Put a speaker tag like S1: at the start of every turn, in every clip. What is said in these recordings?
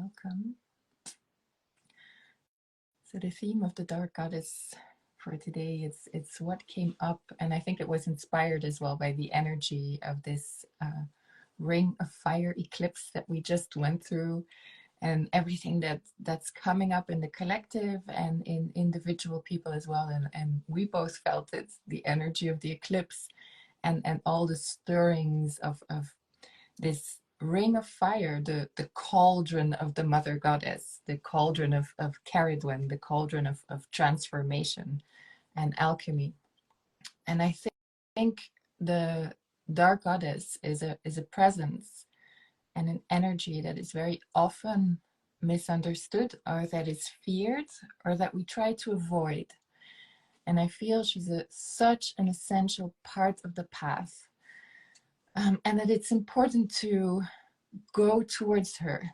S1: welcome. So the theme of the dark goddess for today, it's what came up, and I think it was inspired as well by the energy of this ring of fire eclipse that we just went through, and everything that's coming up in the collective and in individual people as well. And we both felt it's the energy of the eclipse and all the stirrings of this ring of fire, the cauldron of the mother goddess, the cauldron of Caridwen, the cauldron of transformation and alchemy. And I think the dark goddess is a presence and an energy that is very often misunderstood, or that is feared, or that we try to avoid. And I feel she's such an essential part of the path, and that it's important to go towards her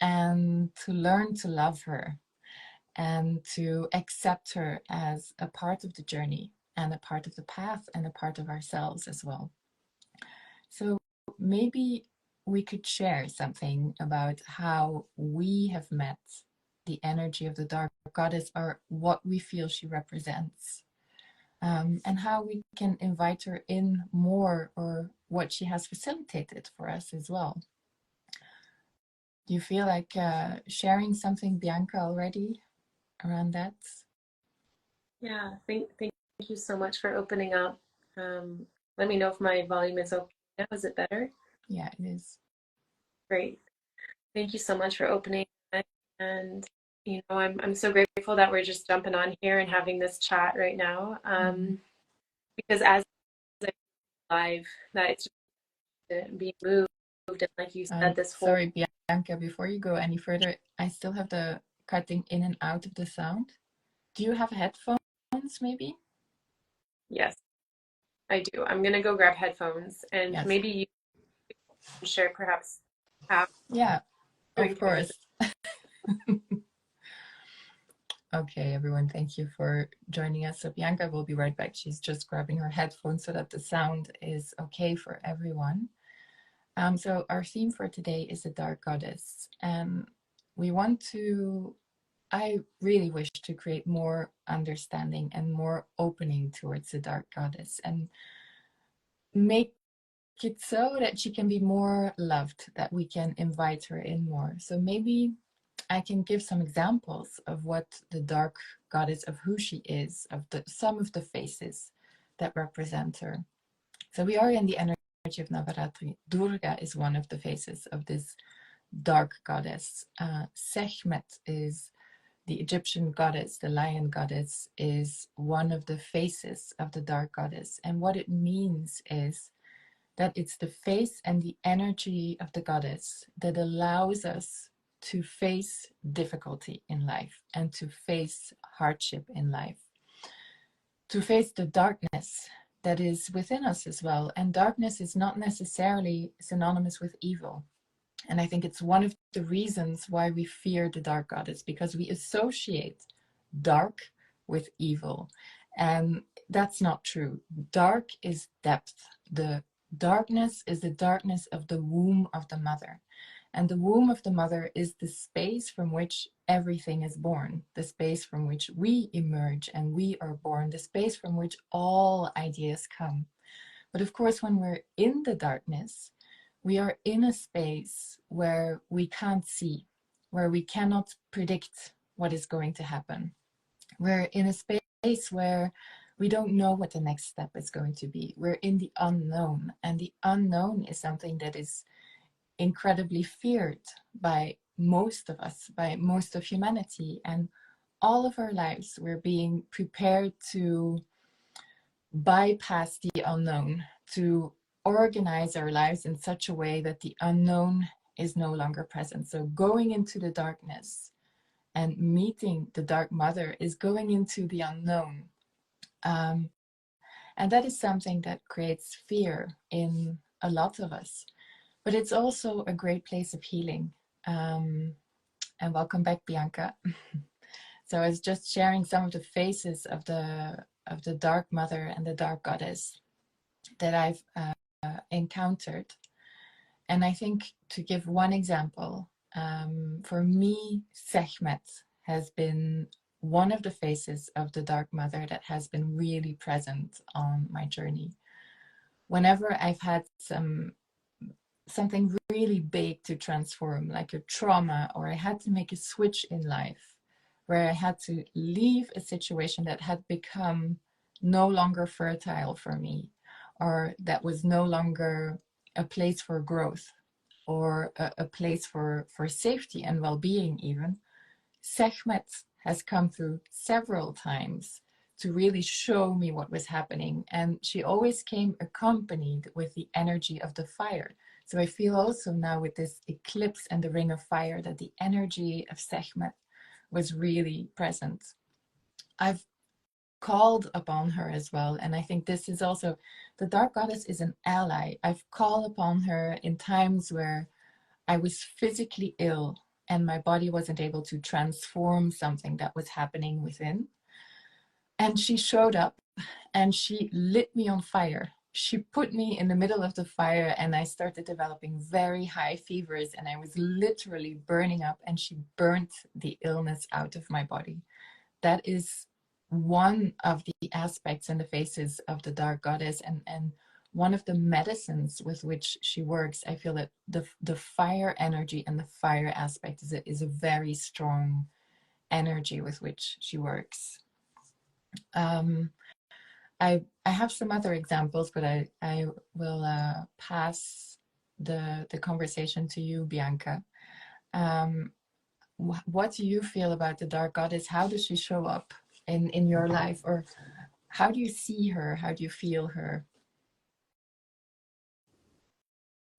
S1: and to learn to love her and to accept her as a part of the journey and a part of the path and a part of ourselves as well. So maybe we could share something about how we have met the energy of the dark goddess, or what we feel she represents, and how we can invite her in more, or what she has facilitated for us as well. Do you feel like sharing something, Bianca, already around that?
S2: Yeah, thank you so much for opening up. Let me know if my volume is okay now. Is it better?
S1: Yeah, it is.
S2: Great. Thank you so much for opening. And I'm so grateful that we're just jumping on here and having this chat right now. Because as I live, that it's just being moved, and like you said, this whole.
S1: Sorry, Bianca, before you go any further, I still have the cutting in and out of the sound. Do you have headphones maybe?
S2: Yes, I do. I'm gonna go grab headphones, and
S1: Yes.
S2: maybe you can share perhaps how.
S1: Yeah, of course. Okay, everyone, thank you for joining us. So Bianca will be right back. She's just grabbing her headphones so that the sound is okay for everyone. So our theme for today is the dark goddess, and I really wish to create more understanding and more opening towards the dark goddess, and make it so that she can be more loved, that we can invite her in more. So maybe I can give some examples of what the dark goddess, of who she is, of some of the faces that represent her. So we are in the energy of Navaratri. Durga is one of the faces of this dark goddess. Sekhmet is the Egyptian goddess, the lion goddess, is one of the faces of the dark goddess. And what it means is that it's the face and the energy of the goddess that allows us to face difficulty in life and to face hardship in life, to face the darkness that is within us as well. And darkness is not necessarily synonymous with evil. And I think it's one of the reasons why we fear the dark goddess, because we associate dark with evil. And that's not true. Dark is depth. The darkness is the darkness of the womb of the mother. And the womb of the mother is the space from which everything is born, the space from which we emerge and we are born, the space from which all ideas come. But of course, when we're in the darkness, we are in a space where we can't see, where we cannot predict what is going to happen. We're in a space where we don't know what the next step is going to be. We're in the unknown, and the unknown is something that is incredibly feared by most of us, by most of humanity. And all of our lives, we're being prepared to bypass the unknown, to organize our lives in such a way that the unknown is no longer present. So going into the darkness and meeting the dark mother is going into the unknown. And that is something that creates fear in a lot of us. But it's also a great place of healing. And welcome back, Bianca. So I was just sharing some of the faces of the dark mother and the dark goddess that I've encountered. And I think, to give one example, For me, Sekhmet has been one of the faces of the Dark Mother that has been really present on my journey. Whenever I've had something really big to transform, like a trauma, or I had to make a switch in life, where I had to leave a situation that had become no longer fertile for me, or that was no longer a place for growth, or a place for safety and well-being even, Sekhmet has come through several times to really show me what was happening. And she always came accompanied with the energy of the fire. So I feel also now with this eclipse and the ring of fire that the energy of Sekhmet was really present. I've called upon her as well. And I think this is also, the Dark Goddess is an ally. I've called upon her in times where I was physically ill and my body wasn't able to transform something that was happening within. And she showed up and she lit me on fire. She put me in the middle of the fire and I started developing very high fevers and I was literally burning up, and she burnt the illness out of my body. That is one of the aspects and the faces of the Dark Goddess, and one of the medicines with which she works. I feel that the fire energy and the fire aspect is a very strong energy with which she works. I have some other examples, but I will pass the conversation to you, Bianca. What do you feel about the Dark Goddess? How does she show up in your life, or how do you see her? How do you feel her?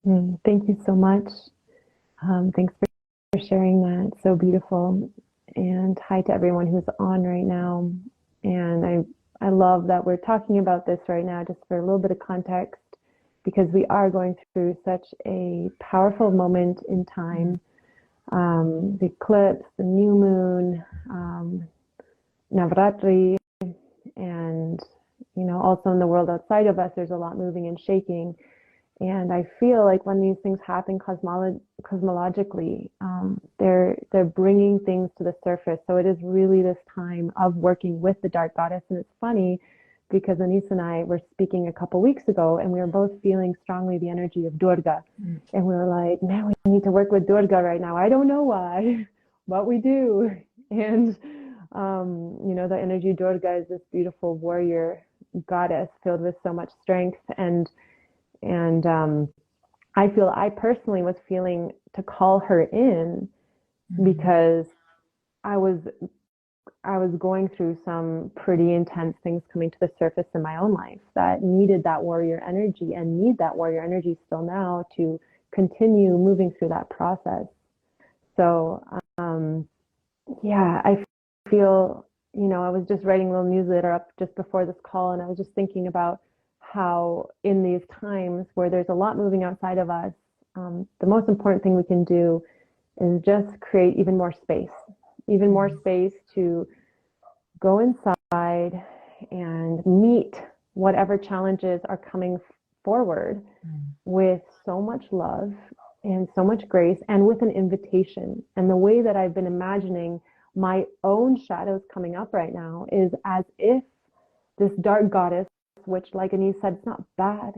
S3: Thank you so much. Thanks for sharing that. So beautiful. And hi to everyone who's on right now. And I love that we're talking about this right now, just for a little bit of context, because we are going through such a powerful moment in time. The eclipse, the new moon, Navratri, and also in the world outside of us, there's a lot moving and shaking. And I feel like when these things happen cosmologically, they're bringing things to the surface. So it is really this time of working with the Dark Goddess. And it's funny because Anais and I were speaking a couple weeks ago, and we were both feeling strongly the energy of Durga. And we were like, man, we need to work with Durga right now. I don't know why, but we do. And the energy of Durga is this beautiful warrior goddess filled with so much strength. And I feel I personally was feeling to call her in because I was going through some pretty intense things coming to the surface in my own life that needed that warrior energy, and need that warrior energy still now to continue moving through that process. So I feel, I was just writing a little newsletter up just before this call, and I was just thinking about how in these times where there's a lot moving outside of us, the most important thing we can do is just create even more space to go inside and meet whatever challenges are coming forward with so much love and so much grace, and with an invitation. And the way that I've been imagining my own shadows coming up right now is as if this Dark Goddess, which, like Anais said, it's not bad.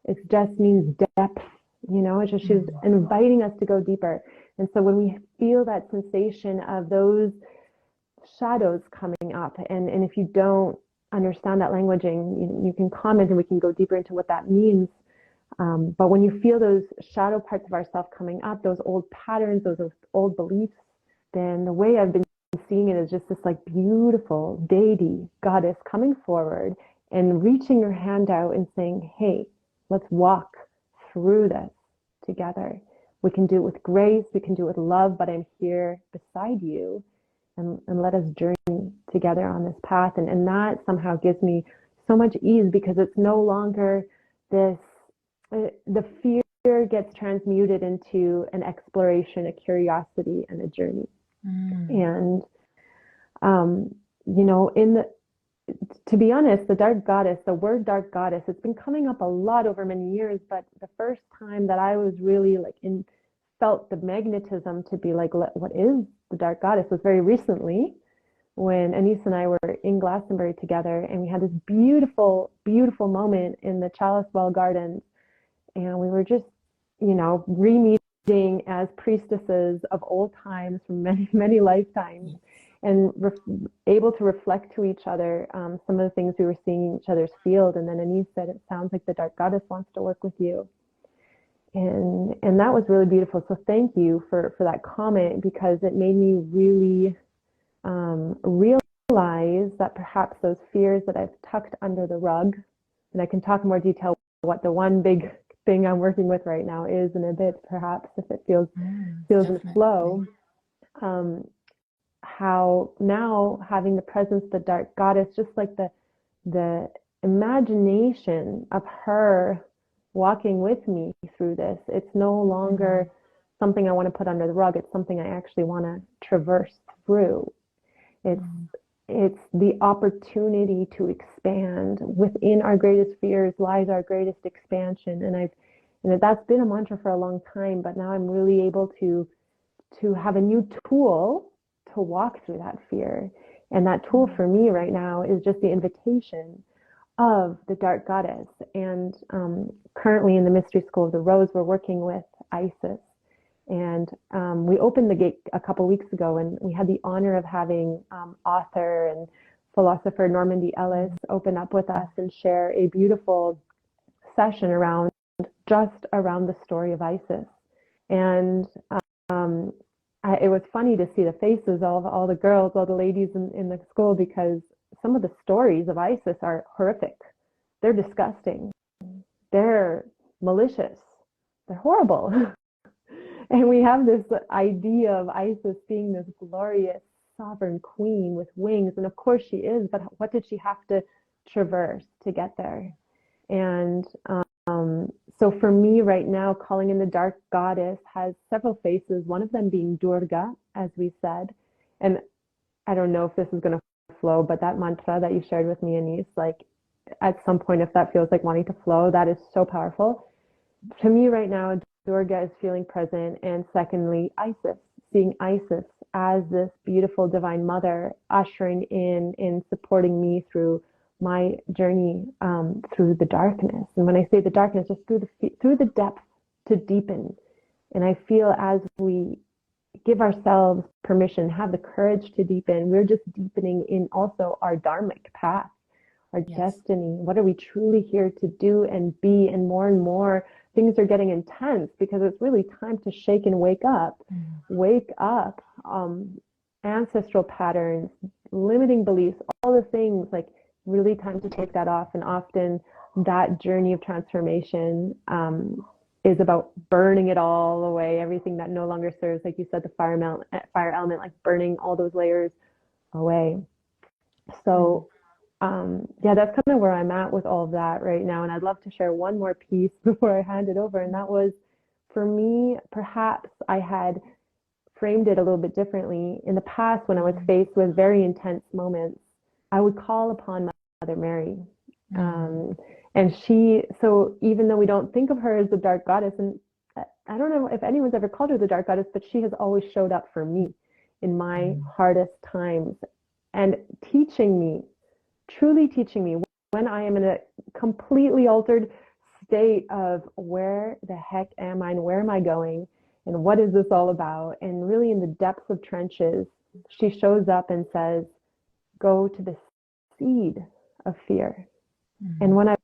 S3: It just means depth, it's just, she's inviting us to go deeper. And so when we feel that sensation of those shadows coming up, and if you don't understand that languaging, you can comment and we can go deeper into what that means. But when you feel those shadow parts of ourselves coming up, those old patterns, those old beliefs, then the way I've been seeing it is just this like beautiful deity, goddess coming forward and reaching your hand out and saying, hey, let's walk through this together. We can do it with grace, we can do it with love, but I'm here beside you, and let us journey together on this path. And that somehow gives me so much ease, because it's no longer this, the fear gets transmuted into an exploration, a curiosity, and a journey. And, to be honest, the Dark Goddess, the word Dark Goddess, it's been coming up a lot over many years, but the first time that I was really felt the magnetism to be like, what is the dark goddess was very recently when Anais and I were in Glastonbury together, and we had this beautiful, beautiful moment in the Chalice Well Gardens, and we were just, re-meeting as priestesses of old times from many, many lifetimes, and able to reflect to each other some of the things we were seeing in each other's field. And then Anais said, "It sounds like the dark goddess wants to work with you." And that was really beautiful. So thank you for that comment, because it made me really realize that perhaps those fears that I've tucked under the rug, and I can talk in more detail what the one big thing I'm working with right now is in a bit, perhaps, if it feels in flow, how now having the presence of the dark goddess, just like the imagination of her walking with me through this, it's no longer something I want to put under the rug. It's something I actually want to traverse through. It's the opportunity to expand. Within our greatest fears lies our greatest expansion. And that's been a mantra for a long time, but now I'm really able to have a new tool to walk through that fear. And that tool for me right now is just the invitation of the dark goddess. And currently in the Mystery School of the Rose, we're working with Isis. And we opened the gate a couple weeks ago, and we had the honor of having author and philosopher Norman D. Ellis open up with us and share a beautiful session around the story of Isis. And it was funny to see the faces of all the girls, all the ladies in the school, because some of the stories of Isis are horrific. They're disgusting. They're malicious. They're horrible. And we have this idea of Isis being this glorious sovereign queen with wings. And of course she is, but what did she have to traverse to get there? And so for me right now, calling in the dark goddess has several faces, one of them being Durga, as we said. And I don't know if this is going to flow, but that mantra that you shared with me, Anais, like at some point, if that feels like wanting to flow, that is so powerful. To me right now, Durga is feeling present. And secondly, Isis, seeing Isis as this beautiful divine mother ushering in supporting me through my journey through the darkness. And when I say the darkness, just through the depth to deepen. And I feel as we give ourselves permission, have the courage to deepen, we're just deepening in also our dharmic path, our destiny. What are we truly here to do and be? And more things are getting intense, because it's really time to shake and wake up. Wake up. Ancestral patterns, limiting beliefs, all the things, like really time to take that off. And often that journey of transformation is about burning it all away, everything that no longer serves, like you said, the fire element, like burning all those layers away. So that's kind of where I'm at with all of that right now. And I'd love to share one more piece before I hand it over. And that was, for me, perhaps I had framed it a little bit differently. In the past, when I was faced with very intense moments, I would call upon Mother Mary. And so even though we don't think of her as the dark goddess, and I don't know if anyone's ever called her the dark goddess, but she has always showed up for me in my hardest times, and truly teaching me when I am in a completely altered state of where the heck am I and where am I going and what is this all about? And really in the depths of trenches, she shows up and says, go to the seed of fear. And when I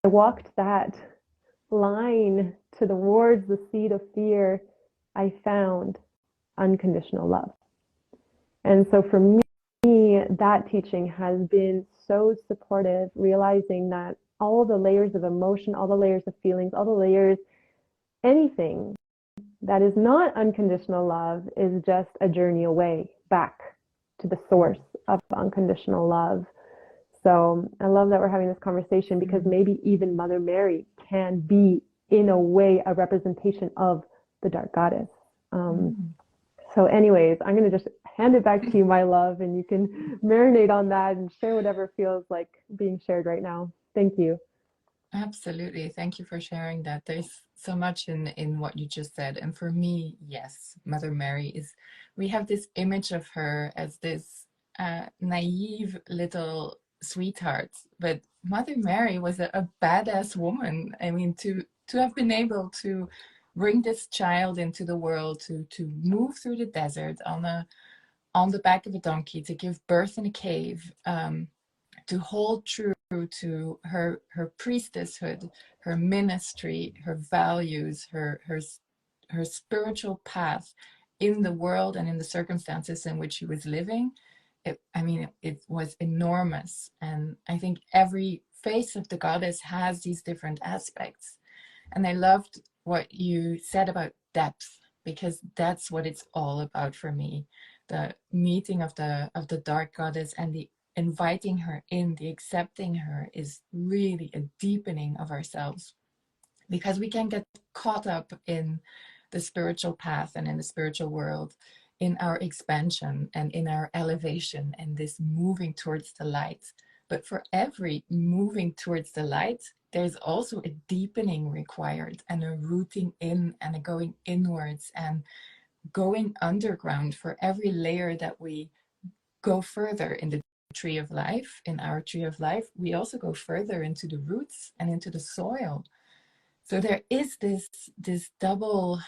S3: walked that line towards the seed of fear, I found unconditional love. And so for me, that teaching has been so supportive, realizing that all the layers of emotion, all the layers of feelings, all the layers, anything that is not unconditional love is just a journey away back to the source of unconditional love. So I love that we're having this conversation, because maybe even Mother Mary can be, in a way, a representation of the dark goddess. So anyways, I'm going to just hand it back to you, my love, and you can marinate on that and share whatever feels like being shared right now. Thank you.
S1: Absolutely. Thank you for sharing that. There's so much in what you just said. And for me, yes, Mother Mary is, we have this image of her as this naive little sweetheart, but Mother Mary was a badass woman. I mean, to have been able to bring this child into the world, to move through the desert on the back of a donkey, to give birth in a cave, to hold true to her priestesshood, her ministry, her values, her spiritual path in the world and in the circumstances in which she was living. It was enormous. And I think every face of the goddess has these different aspects. And I loved what you said about depth, because that's what it's all about for me. The meeting of the dark goddess and the inviting her in, the accepting her, is really a deepening of ourselves, because we can get caught up in the spiritual path and in the spiritual world, in our expansion and in our elevation and this moving towards the light. But for every moving towards the light, there's also a deepening required, and a rooting in and a going inwards and going underground. For every layer that we go further in the tree of life, in our tree of life, we also go further into the roots and into the soil. So there is this double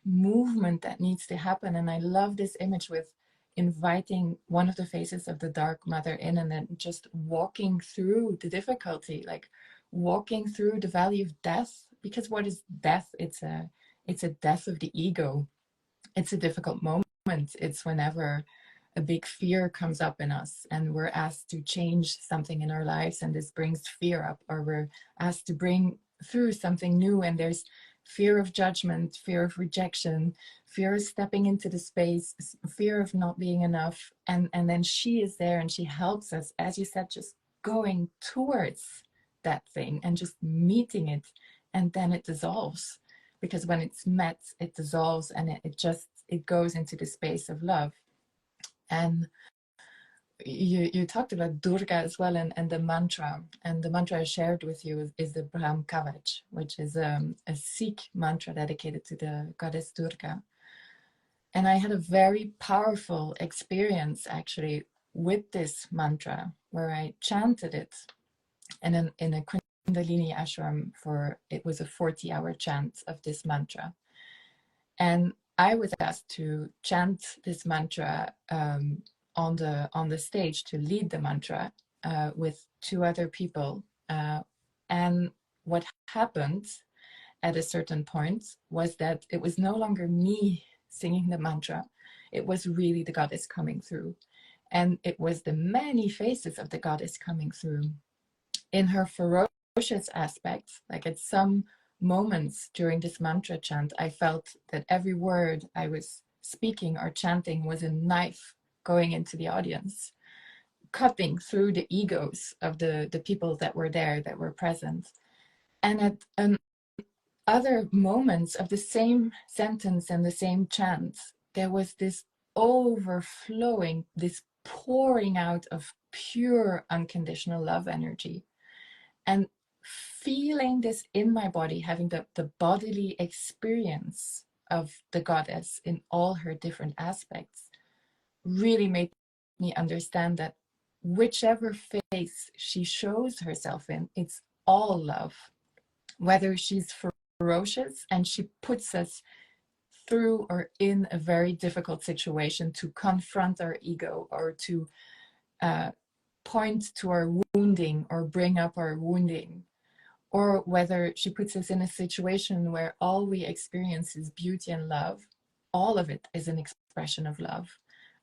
S1: movement that needs to happen. And I love this image with inviting one of the faces of the Dark Mother in, and then just walking through the difficulty, like walking through the valley of death. Because what is death? It's a death of the ego. It's a difficult moment. It's whenever a big fear comes up in us and we're asked to change something in our lives, and this brings fear up, or we're asked to bring through something new, and there's fear of judgment, fear of rejection, fear of stepping into the space, fear of not being enough. And then she is there and she helps us, as you said, just going towards that thing and just meeting it, and then it dissolves. Because when it's met, it dissolves, and it goes into the space of love. And you talked about Durga as well, and the mantra. And the mantra I shared with you is the Brahm Kavach, which is a Sikh mantra dedicated to the goddess Durga. And I had a very powerful experience actually with this mantra, where I chanted it in a Kundalini ashram it was a 40-hour chant of this mantra. And I was asked to chant this mantra on the stage, to lead the mantra with two other people. And what happened at a certain point was that it was no longer me singing the mantra. It was really the goddess coming through. And it was the many faces of the goddess coming through in her ferocious aspects. Like at some moments during this mantra chant, I felt that every word I was speaking or chanting was a knife going into the audience, cutting through the egos of the people that were there, that were present. And at other moments of the same sentence and the same chant, there was this overflowing, this pouring out of pure unconditional love energy. And feeling this in my body, having the bodily experience of the goddess in all her different aspects, really made me understand that whichever face she shows herself in, it's all love. Whether she's ferocious and she puts us through or in a very difficult situation to confront our ego, or to point to our wounding or bring up our wounding, or whether she puts us in a situation where all we experience is beauty and love, all of it is an expression of love,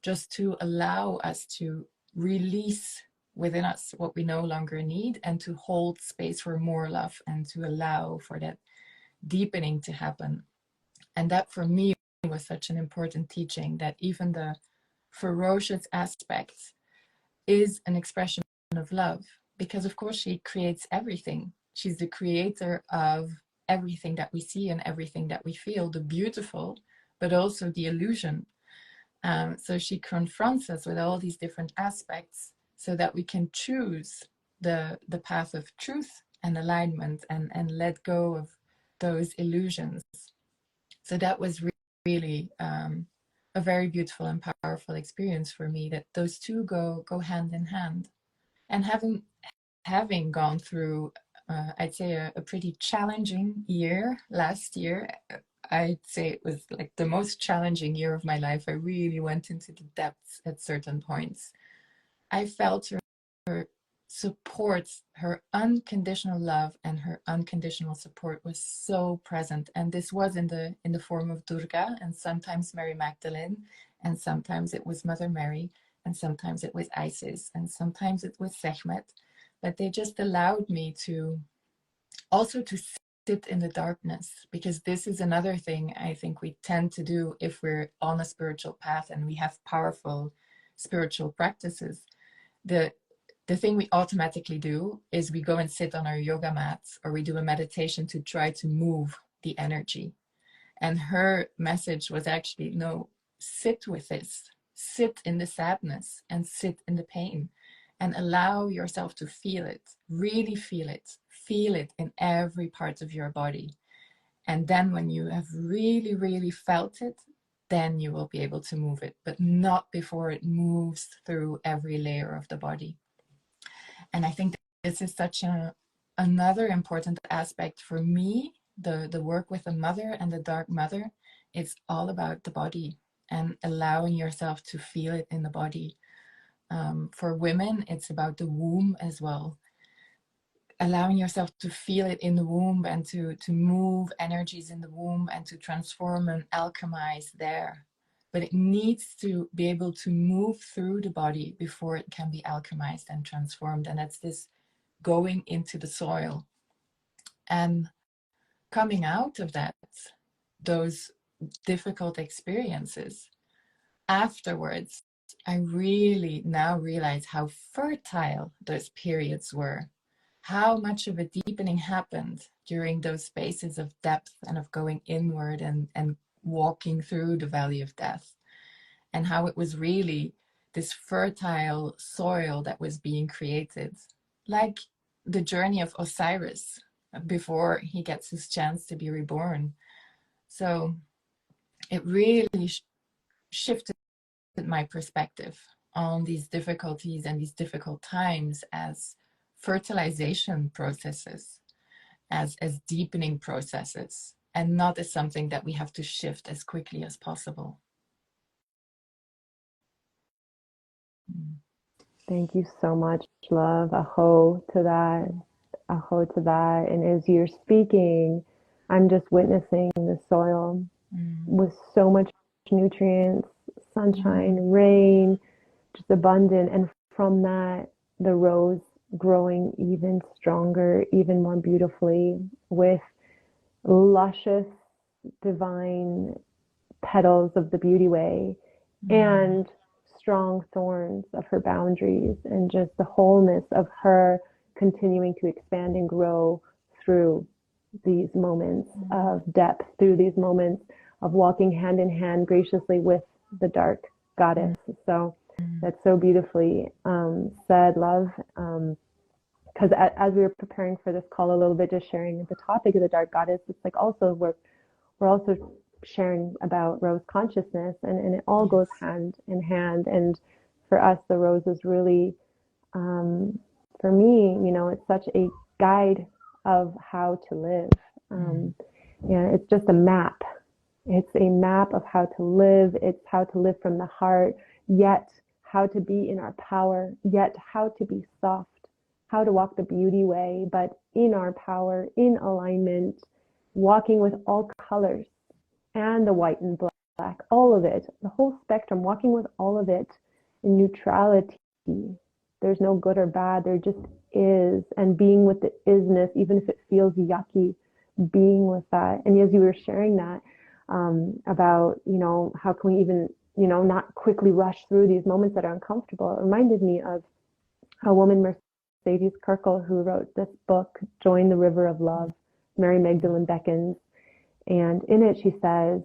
S1: just to allow us to release within us what we no longer need, and to hold space for more love, and to allow for that deepening to happen. And that for me was such an important teaching, that even the ferocious aspect is an expression of love, because of course she creates everything. She's the creator of everything that we see and everything that we feel, the beautiful, but also the illusion. So she confronts us with all these different aspects, so that we can choose the path of truth and alignment, and let go of those illusions. So that was really a very beautiful and powerful experience for me, that those two go hand in hand. And having gone through, I'd say a pretty challenging year last year. I'd say it was like the most challenging year of my life. I really went into the depths at certain points. I felt her support, her unconditional love and her unconditional support was so present. And this was in the form of Durga, and sometimes Mary Magdalene, and sometimes it was Mother Mary, and sometimes it was Isis, and sometimes it was Sekhmet. But they just allowed me to also to sit in the darkness, because this is another thing I think we tend to do if we're on a spiritual path and we have powerful spiritual practices. The thing we automatically do is we go and sit on our yoga mats, or we do a meditation to try to move the energy. And her message was actually, no, sit with this, sit in the sadness and sit in the pain, and allow yourself to feel it, really feel it in every part of your body. And then when you have really, really felt it, then you will be able to move it, but not before it moves through every layer of the body. And I think this is such another important aspect for me, the work with the mother and the dark mother. It's all about the body and allowing yourself to feel it in the body. For women, it's about the womb as well. Allowing yourself to feel it in the womb and to move energies in the womb and to transform and alchemize there. But it needs to be able to move through the body before it can be alchemized and transformed. And that's this going into the soil and coming out of that, those difficult experiences. Afterwards, I really now realize how fertile those periods were, how much of a deepening happened during those spaces of depth and of going inward and walking through the valley of death, and how it was really this fertile soil that was being created, like the journey of Osiris before he gets his chance to be reborn. So it really shifted my perspective on these difficulties and these difficult times as fertilization processes, as deepening processes, and not as something that we have to shift as quickly as possible.
S3: Thank you so much, love. Aho to that. Aho to that. And as you're speaking, I'm just witnessing the soil with so much nutrients, sunshine, rain, just abundant. And from that, the rose growing even stronger, even more beautifully, with luscious, divine petals of the beauty way, and strong thorns of her boundaries, and just the wholeness of her continuing to expand and grow through these moments of depth, through these moments of walking hand in hand graciously with the dark goddess. So that's so beautifully said, love. Because as we were preparing for this call a little bit, just sharing the topic of the dark goddess, it's like also we're also sharing about rose consciousness, and it all goes hand in hand. And for us, the rose is really, for me, it's such a guide of how to live. It's just a map. It's a map of how to live. It's how to live from the heart, yet how to be in our power, yet how to be soft, how to walk the beauty way, but in our power, in alignment, walking with all colors and the white and black, all of it, the whole spectrum, walking with all of it in neutrality. There's no good or bad, there just is. And being with the isness, even if it feels yucky, being with that. And as you were sharing that, about, how can we even, not quickly rush through these moments that are uncomfortable, it reminded me of a woman, Mercedes Kirkle, who wrote this book, Join the River of Love, Mary Magdalene Beckons. And in it, she says,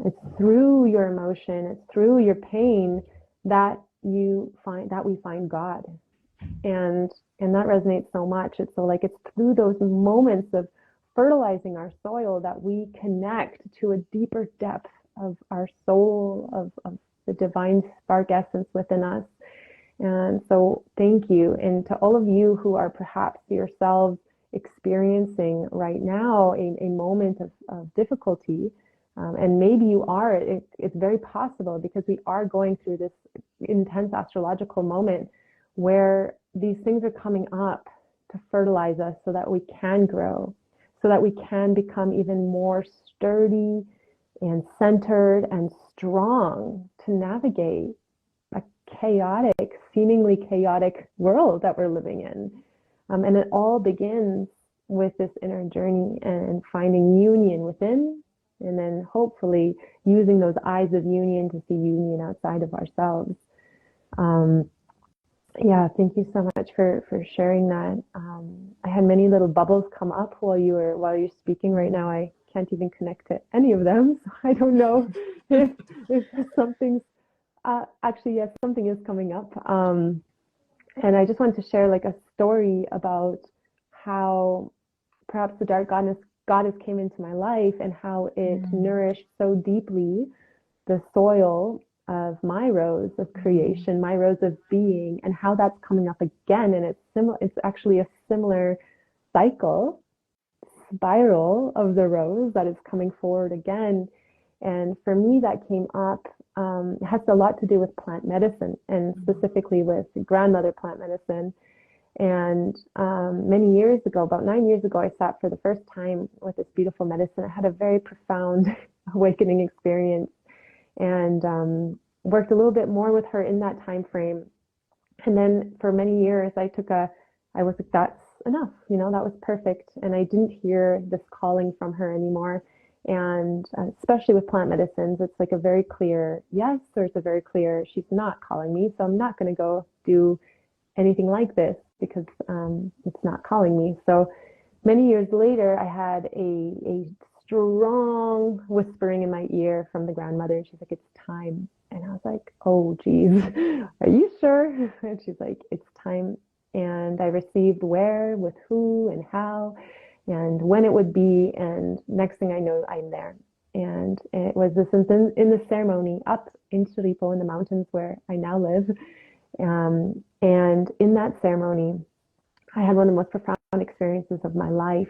S3: it's through your emotion, it's through your pain that we find God. And that resonates so much. It's so like, it's through those moments of fertilizing our soil, that we connect to a deeper depth of our soul, of the divine spark essence within us. And so thank you. And to all of you who are perhaps yourselves experiencing right now a moment of difficulty, and maybe you are, it's very possible, because we are going through this intense astrological moment where these things are coming up to fertilize us so that we can grow, so that we can become even more sturdy and centered and strong to navigate a chaotic, seemingly chaotic world that we're living in. And it all begins with this inner journey and finding union within, and then hopefully using those eyes of union to see union outside of ourselves. Yeah, thank you so much for sharing that. I had many little bubbles come up while you're speaking right now. I can't even connect to any of them, so I don't know if something's actually, yes, something is coming up. And I just wanted to share like a story about how perhaps the dark goddess came into my life, and how it nourished so deeply the soil of my rose of creation, my rose of being, and how that's coming up again. And it's actually a similar spiral of the rose that is coming forward again. And for me, that came up, has a lot to do with plant medicine, and specifically with grandmother plant medicine. And many years ago, about 9 years ago, I sat for the first time with this beautiful medicine. I had a very profound awakening experience, and worked a little bit more with her in that time frame. And then for many years, I was like, that's enough, that was perfect. And I didn't hear this calling from her anymore. And especially with plant medicines, it's like a very clear yes, or it's a very clear, she's not calling me, so I'm not going to go do anything like this, because it's not calling me. So many years later, I had a strong whispering in my ear from the grandmother, and she's like, it's time. And I was like, oh geez, are you sure? And she's like, it's time. And I received where, with who, and how, and when it would be. And next thing I know, I'm there. And it was this in the ceremony up in Chiripo, in the mountains where I now live. And in that ceremony, I had one of the most profound experiences of my life.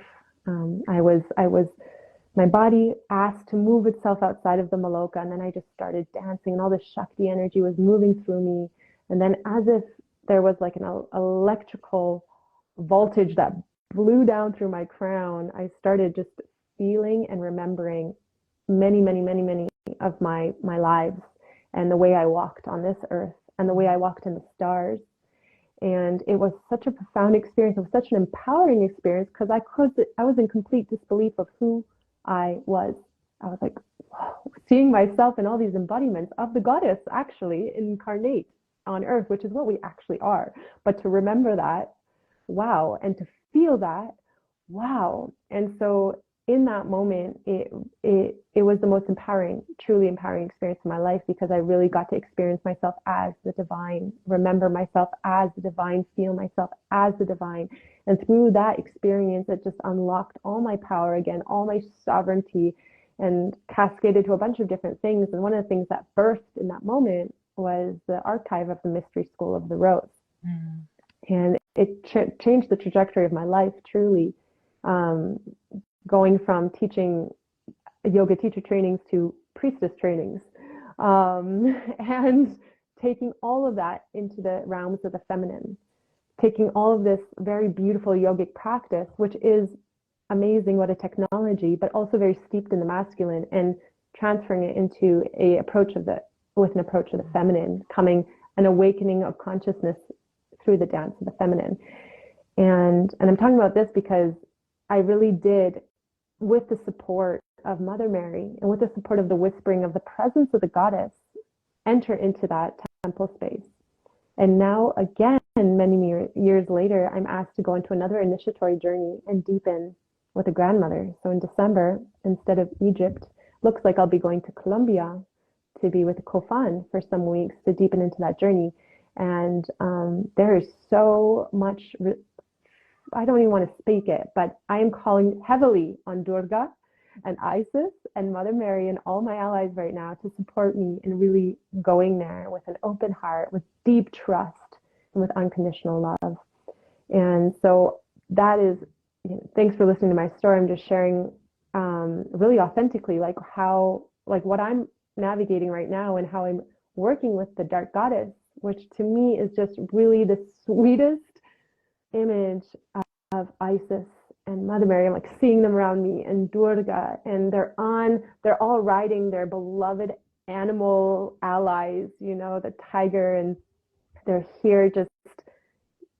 S3: My body asked to move itself outside of the maloka, and then I just started dancing, and all this Shakti energy was moving through me. And then, as if there was like an electrical voltage that blew down through my crown, I started just feeling and remembering many, many, many, many of my lives, and the way I walked on this earth, and the way I walked in the stars. And it was such a profound experience. It was such an empowering experience, because I was in complete disbelief of who I was. I was like, wow, seeing myself in all these embodiments of the goddess actually incarnate on earth, which is what we actually are. But to remember that, wow, and to feel that, wow. And so in that moment, it was the most empowering, truly empowering experience of my life, because I really got to experience myself as the divine, remember myself as the divine, feel myself as the divine. And through that experience, it just unlocked all my power again, all my sovereignty, and cascaded to a bunch of different things. And one of the things that birthed in that moment was the archive of the Mystery School of the Rose. And it changed the trajectory of my life, truly. Going from teaching yoga teacher trainings to priestess trainings, and taking all of that into the realms of the feminine, taking all of this very beautiful yogic practice, which is amazing, what a technology, but also very steeped in the masculine, and transferring it into an approach of the feminine, coming an awakening of consciousness through the dance of the feminine. And I'm talking about this because I really did, with the support of Mother Mary and with the support of the whispering of the presence of the goddess, enter into that temple space. And now again, many years later, I'm asked to go into another initiatory journey and deepen with a grandmother. So in December, instead of Egypt, looks like I'll be going to Colombia to be with a Kofan for some weeks to deepen into that journey. And there is so much I don't even want to speak it, but I am calling heavily on Durga and Isis and Mother Mary and all my allies right now to support me in really going there with an open heart, with deep trust, and with unconditional love. And so that is, thanks for listening to my story. I'm just sharing really authentically, like how, like what I'm navigating right now and how I'm working with the dark goddess, which to me is just really the sweetest image of Isis and Mother Mary. I'm like seeing them around me, and Durga, and they're all riding their beloved animal allies, the tiger, and they're here just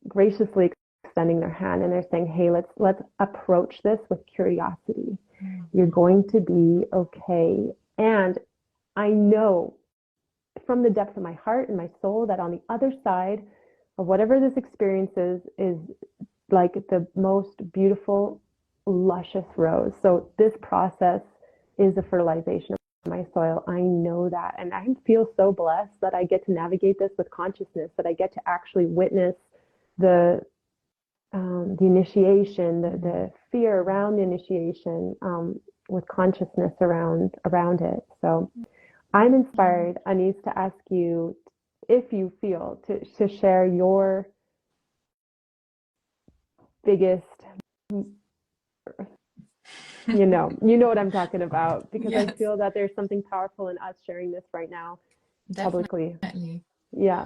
S3: graciously extending their hand, and they're saying, hey, let's approach this with curiosity. You're going to be okay. And I know from the depths of my heart and my soul that on the other side of whatever this experience is like the most beautiful, luscious rose. So this process is a fertilization of my soil. I know that. And I feel so blessed that I get to navigate this with consciousness, that I get to actually witness the initiation, the fear around the initiation, with consciousness around it. So I'm inspired, Anais, to ask you if you feel to share your biggest, you know what I'm talking about, because
S1: Yes.
S3: I feel that there's something powerful in us sharing this right now publicly.
S1: Definitely.
S3: Yeah.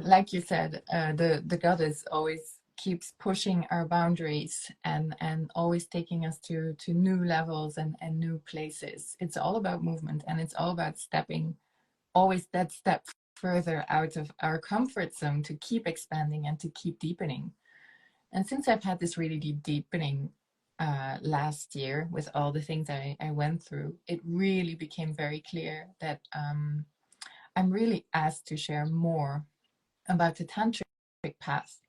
S1: Like you said, the goddess always keeps pushing our boundaries and always taking us to new levels and new places. It's all about movement, and it's all about stepping always that step further out of our comfort zone to keep expanding and to keep deepening. And since I've had this really deep deepening last year with all the things I went through, it really became very clear that I'm really asked to share more about the tantric path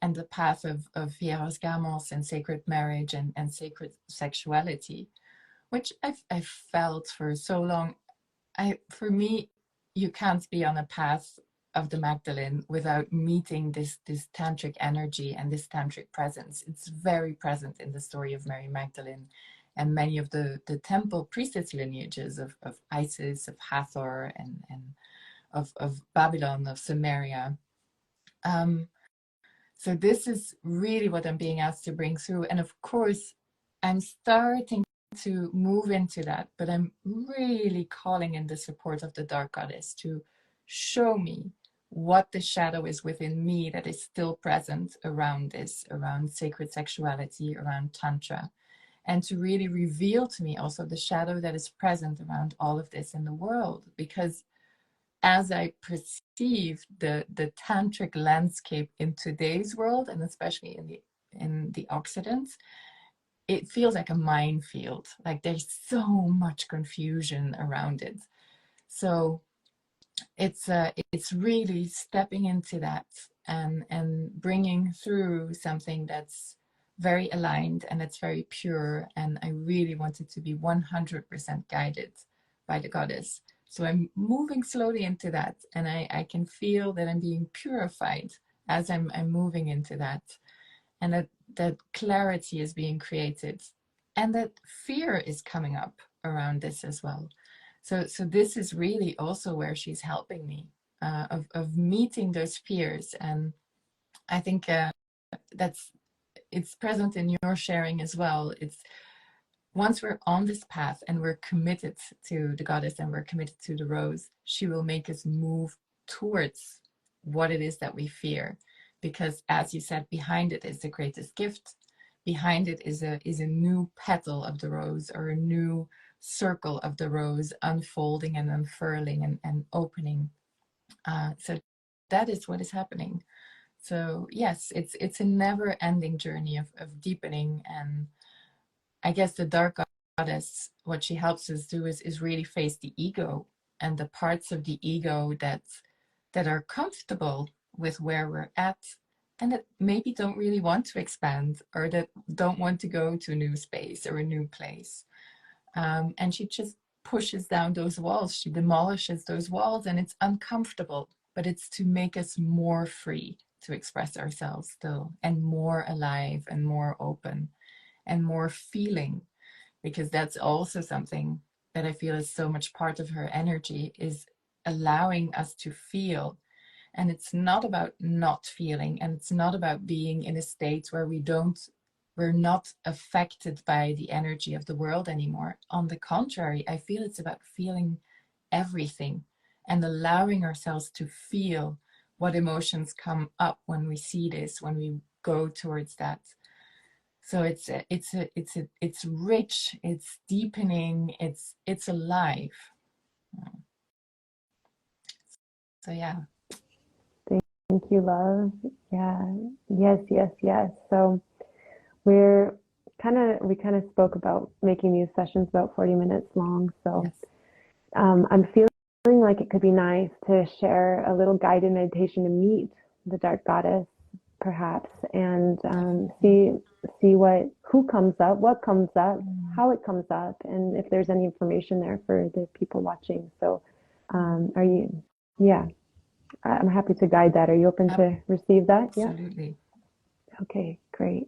S1: and the path of Vieros Gamos and sacred marriage and sacred sexuality, which I've felt for so long. For me, you can't be on a path of the Magdalene without meeting this tantric energy and this tantric presence. It's very present in the story of Mary Magdalene and many of the temple priestess lineages of Isis, of Hathor, and of Babylon, of Sumeria. So this is really what I'm being asked to bring through. And of course, I'm starting to move into that, but I'm really calling in the support of the dark goddess to show me what the shadow is within me that is still present around this, around sacred sexuality, around Tantra, and to really reveal to me also the shadow that is present around all of this in the world. Because as I perceive the tantric landscape in today's world, and especially in the Occident, it feels like a minefield. Like there's so much confusion around it. So it's really stepping into that and bringing through something that's very aligned and it's very pure. And I really want it to be 100% guided by the goddess. So I'm moving slowly into that, and I can feel that I'm being purified as I'm moving into that, and that clarity is being created, and that fear is coming up around this as well. So this is really also where she's helping me, of meeting those fears. And I think it's present in your sharing as well. It's once we're on this path and we're committed to the goddess and we're committed to the rose, she will make us move towards what it is that we fear. Because as you said, behind it is the greatest gift. Behind it is a new petal of the rose, or a new circle of the rose unfolding and unfurling and opening. So that is what is happening. So yes, it's a never-ending journey of deepening. And I guess the dark goddess, what she helps us do is really face the ego and the parts of the ego that are comfortable with where we're at, and that maybe don't really want to expand, or that don't want to go to a new space or a new place. And she just pushes down those walls. She demolishes those walls, and it's uncomfortable, but it's to make us more free, to express ourselves still, and more alive and more open and more feeling, because that's also something that I feel is so much part of her energy, is allowing us to feel. And it's not about not feeling, and it's not about being in a state where we're not affected by the energy of the world anymore. On the contrary, I feel it's about feeling everything and allowing ourselves to feel what emotions come up when we see this, when we go towards that. So it's rich, it's deepening, it's alive. So yeah.
S3: Thank you, love. Yeah. Yes. So we kind of spoke about making these sessions about 40 minutes long. So
S1: Yes.
S3: I'm feeling like it could be nice to share a little guided meditation to meet the dark goddess, perhaps, and see who comes up, what comes up, how it comes up, and if there's any information there for the people watching. So are you? Yeah. I'm happy to guide that. Are you open to receive that?
S1: Absolutely.
S3: Yeah. Okay, great.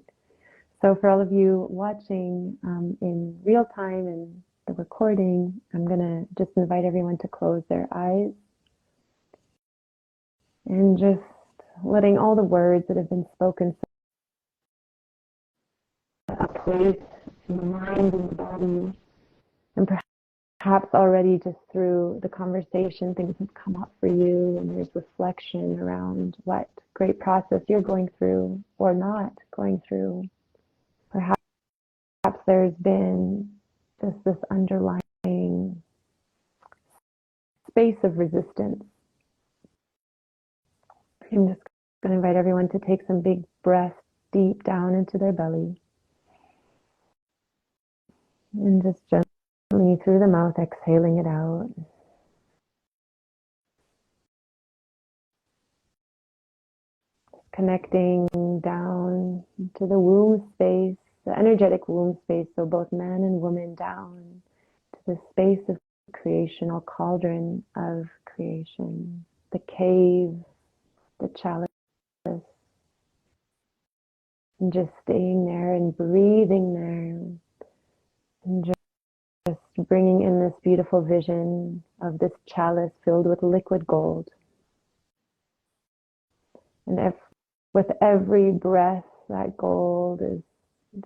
S3: So for all of you watching in real time and the recording, I'm going to just invite everyone to close their eyes and just letting all the words that have been spoken a place in the mind and the body, and perhaps already just through the conversation things have come up for you, and there's reflection around what great process you're going through or not going through. Perhaps there's been just this underlying space of resistance. I'm just going to invite everyone to take some big breaths deep down into their belly, and just gently through the mouth exhaling it out. Connecting down to the womb space, the energetic womb space, so both man and woman, down to the space of creational cauldron of creation, the cave, the chalice, and just staying there and breathing there, and just bringing in this beautiful vision of this chalice filled with liquid gold. And with every breath, that gold is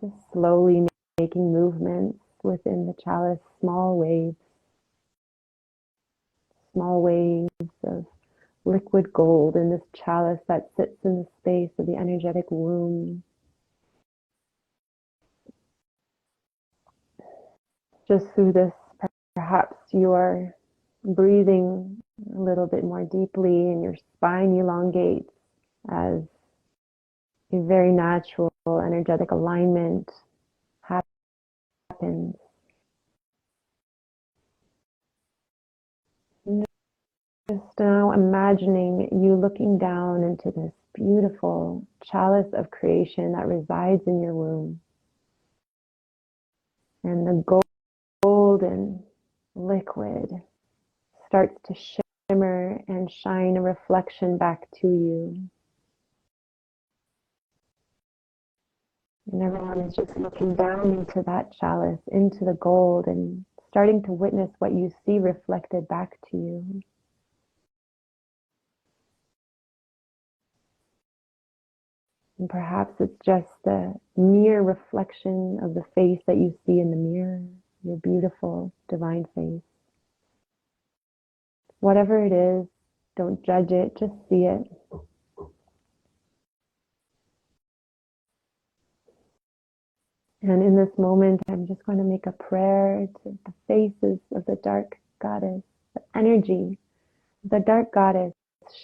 S3: just slowly making movements within the chalice, small waves of liquid gold in this chalice that sits in the space of the energetic womb. Just through this, perhaps you are breathing a little bit more deeply and your spine elongates as a very natural energetic alignment happens. Just now imagining you looking down into this beautiful chalice of creation that resides in your womb. And the golden liquid starts to shimmer and shine a reflection back to you. And everyone is just looking down into that chalice, into the gold, and starting to witness what you see reflected back to you. And perhaps it's just the mere reflection of the face that you see in the mirror, your beautiful divine face. Whatever it is, don't judge it, just see it. And in this moment, I'm just going to make a prayer to the faces of the dark goddess, the energy, the dark goddess,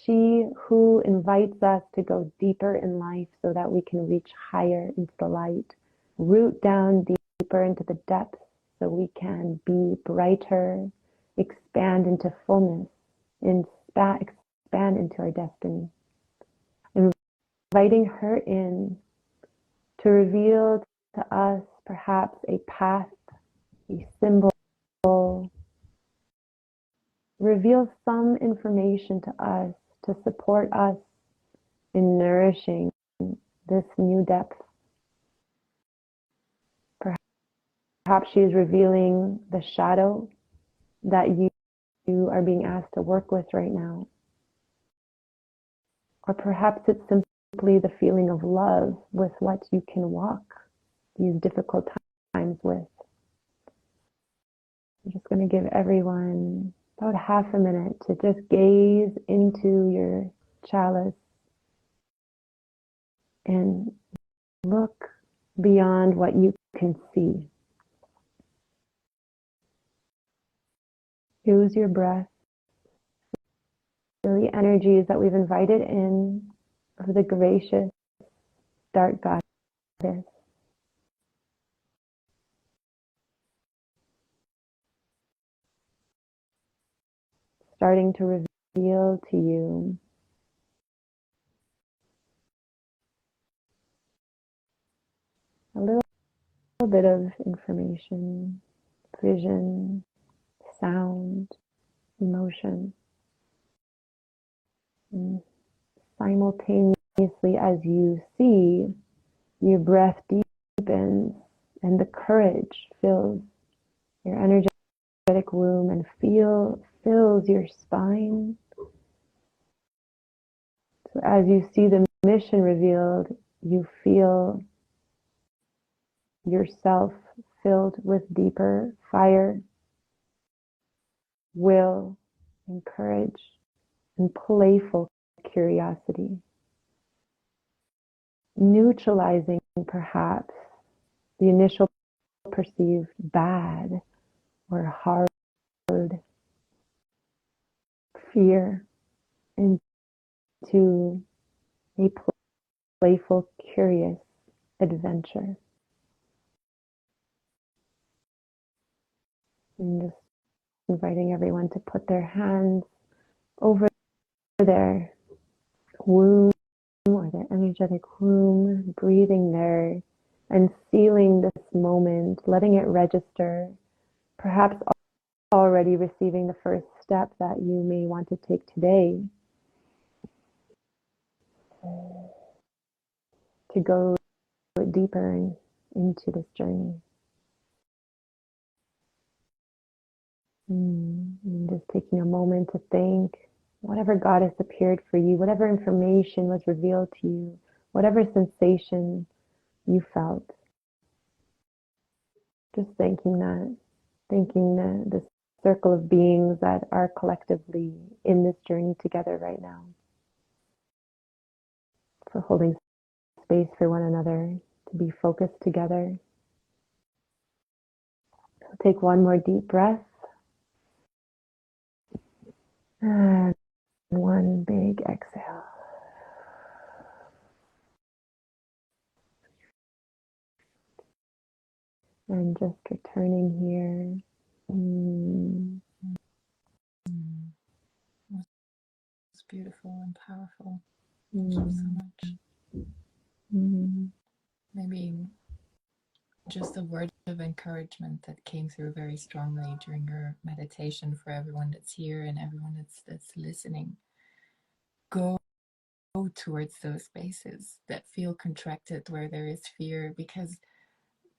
S3: she who invites us to go deeper in life so that we can reach higher into the light, root down deeper into the depths so we can be brighter, expand into fullness, expand into our destiny. Inviting her in to reveal to us perhaps a path, a symbol, reveal some information to us to support us in nourishing this new depth. Perhaps she is revealing the shadow that you are being asked to work with right now. Or perhaps it's simply the feeling of love with what you can walk these difficult times with. I'm just going to give everyone about half a minute to just gaze into your chalice and look beyond what you can see. Use your breath. Feel the energies that we've invited in of the gracious, dark goddess. Starting to reveal to you a little bit of information, vision, sound, emotion. And simultaneously, as you see, your breath deepens and the courage fills your energetic womb and fills your spine. So as you see the mission revealed, you feel yourself filled with deeper fire, will, and courage, and playful curiosity, neutralizing perhaps the initial perceived bad or hard fear into a playful, curious adventure. And just inviting everyone to put their hands over their womb or their energetic womb, breathing there and sealing this moment, letting it register, perhaps already receiving the first step that you may want to take today to go deeper into this journey. And just taking a moment to thank whatever goddess appeared for you, whatever information was revealed to you, whatever sensation you felt. Just thanking the circle of beings that are collectively in this journey together right now, for holding space for one another, to be focused together. So take one more deep breath. And one big exhale. And just returning here.
S1: It's beautiful and powerful. Thank you so much. Maybe just a word of encouragement that came through very strongly during your meditation for everyone that's here and everyone that's listening. Go towards those spaces that feel contracted, where there is fear, because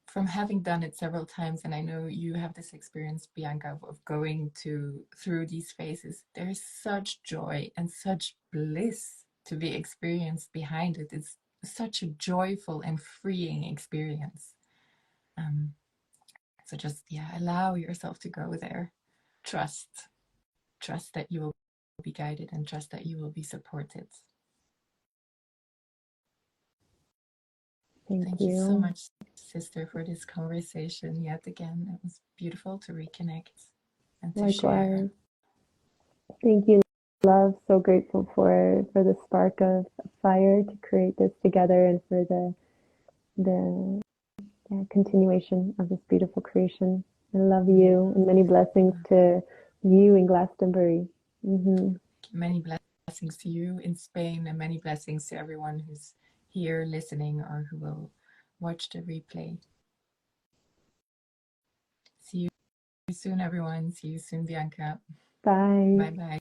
S1: from having done it several times, and I know you have this experience, Bianca, of going through these phases, there's such joy and such bliss to be experienced behind it. It's such a joyful and freeing experience. So just, allow yourself to go there. Trust that you will be guided, and trust that you will be supported. Thank you so much, sister, for this conversation yet again. It was beautiful to reconnect and to share.
S3: Thank you, love. So grateful for the spark of fire to create this together, and for the continuation of this beautiful creation. I love you, and many blessings to you in Glastonbury.
S1: Many blessings to you in Spain, and many blessings to everyone who's here listening or who will watch the replay. See you soon, everyone. See you soon, Bianca.
S3: Bye.
S1: Bye-bye.